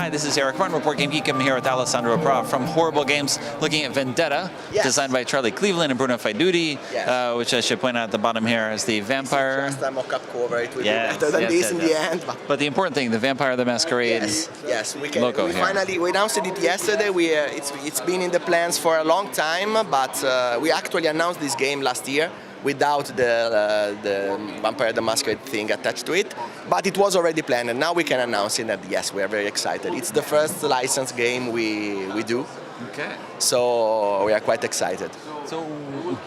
Hi, this is Eric Martin, Report Game Geek. I'm here with Alessandro Pra from Horrible Games, looking at Vendetta, designed by Charlie Cleveland and Bruno Faiduti, which I should point out at the bottom here is the vampire. Just a mock-up cover, it will be better than this in the end. But the important thing, the Vampire the Masquerade logo here. Finally, we announced it yesterday. It's been in the plans for a long time, but we actually announced this game last year without the Vampire the Masquerade thing attached to it. But it was already planned, and now we can announce it that yes, we are very excited. It's the first licensed game we do. Okay. So we are quite excited. So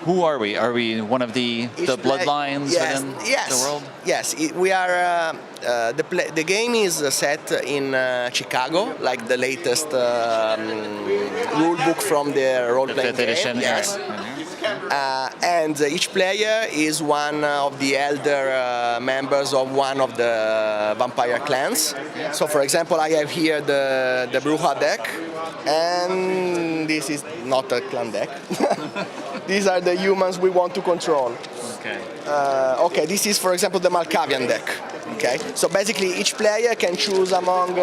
who are we? Are we one of the bloodlines within the world? Yes, we are. The game is set in Chicago, like the latest rule book from the role-playing game. Edition. Yes. And each player is one of the elder members of one of the vampire clans. So, for example, I have here the Bruja deck, and this is not a clan deck. These are the humans we want to control. Okay. Okay, this is, for example, the Malkavian deck. Okay, so basically each player can choose among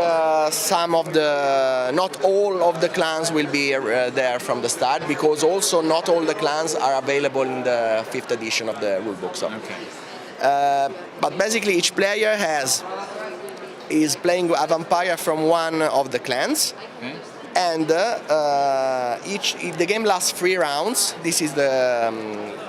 some of the, not all of the clans will be there from the start, because also not all the clans are available in the 5th edition of the rulebook. So. Okay. But basically each player is playing a vampire from one of the clans. Okay. And the game lasts 3 rounds. This is the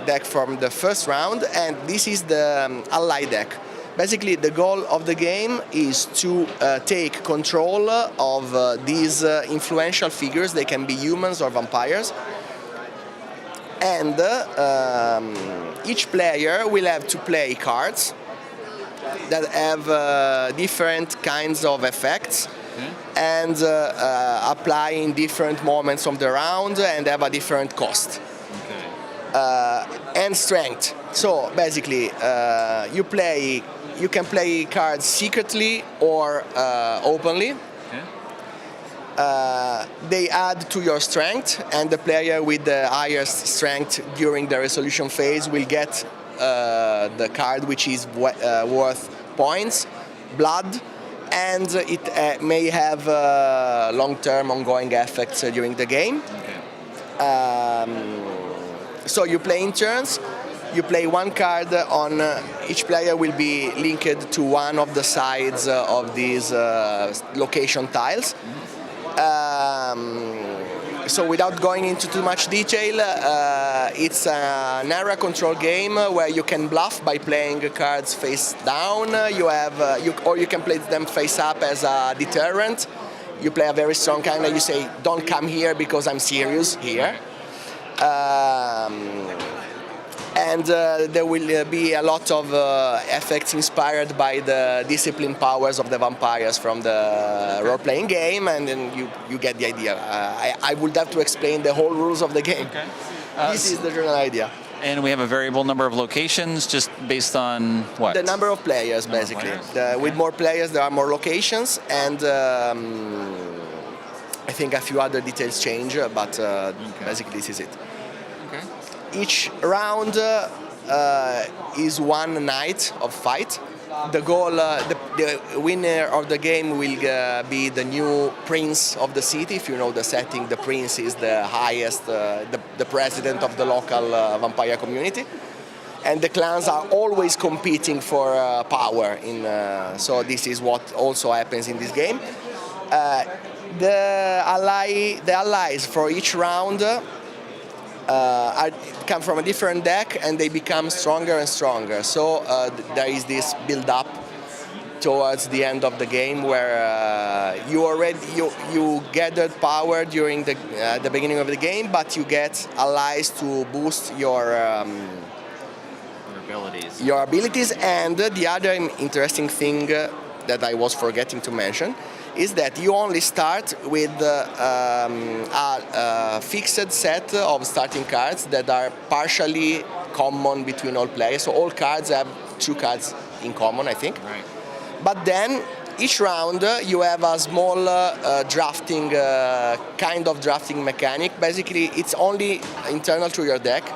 deck from the first round, and this is the ally deck. Basically, the goal of the game is to take control of these influential figures. They can be humans or vampires. And each player will have to play cards that have different kinds of effects and apply in different moments of the round and have a different cost. And strength. So basically, you can play cards secretly or openly. They add to your strength, and the player with the highest strength during the resolution phase will get the card which is worth points, blood, and it may have long-term ongoing effects during the game. So you play in turns. You play one card on each player will be linked to one of the sides of these location tiles. So without going into too much detail, it's an area control game where you can bluff by playing cards face down. Or you can play them face up as a deterrent. You play a very strong card and you say, "Don't come here because I'm serious here." And there will be a lot of effects inspired by the discipline powers of the vampires from the role-playing game, and then you get the idea. I would have to explain the whole rules of the game. Okay. This is the general idea. And we have a variable number of locations, just based on what? The number of players, basically. With more players, there are more locations, and I think a few other details change, but basically this is it. Okay. Each round is one night of fight. The goal, the winner of the game will be the new prince of the city. If you know the setting, the prince is the highest, the president of the local vampire community. And the clans are always competing for power. So this is what also happens in this game. The allies for each round come from a different deck, and they become stronger and stronger. So there is this build-up towards the end of the game where you gathered power during the beginning of the game, but you get allies to boost your abilities. And the other interesting thing that I was forgetting to mention is that you only start with a fixed set of starting cards that are partially common between all players. So all cards have 2 cards in common, I think. Right. But then each round you have a small drafting, kind of drafting mechanic. Basically, it's only internal to your deck.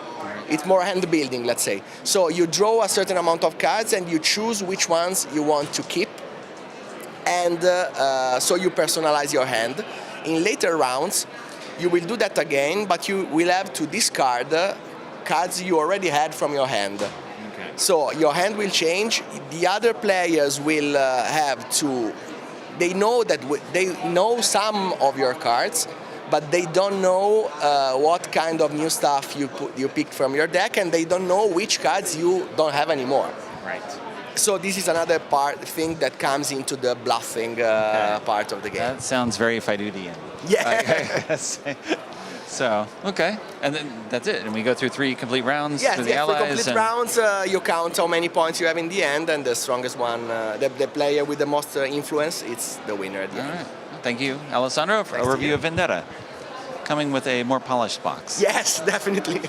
It's more hand building, let's say. So you draw a certain amount of cards and you choose which ones you want to keep and so you personalize your hand. In later rounds, you will do that again, but you will have to discard cards you already had from your hand. Okay. So your hand will change. The other players will have to. They know that they know some of your cards, but they don't know what kind of new stuff you picked from your deck, and they don't know which cards you don't have anymore. Right. So this is another thing that comes into the bluffing part of the game. That sounds very Fidudian. Yeah. So, okay. And then that's it. And we go through 3 complete rounds Yes, with the for allies. complete rounds, you count how many points you have in the end, and the strongest one, the player with the most influence, it's the winner at the end. All right. Thank you, Alessandro, for Thanks a to review you. of Vendetta. Coming with a more polished box. Yes, definitely.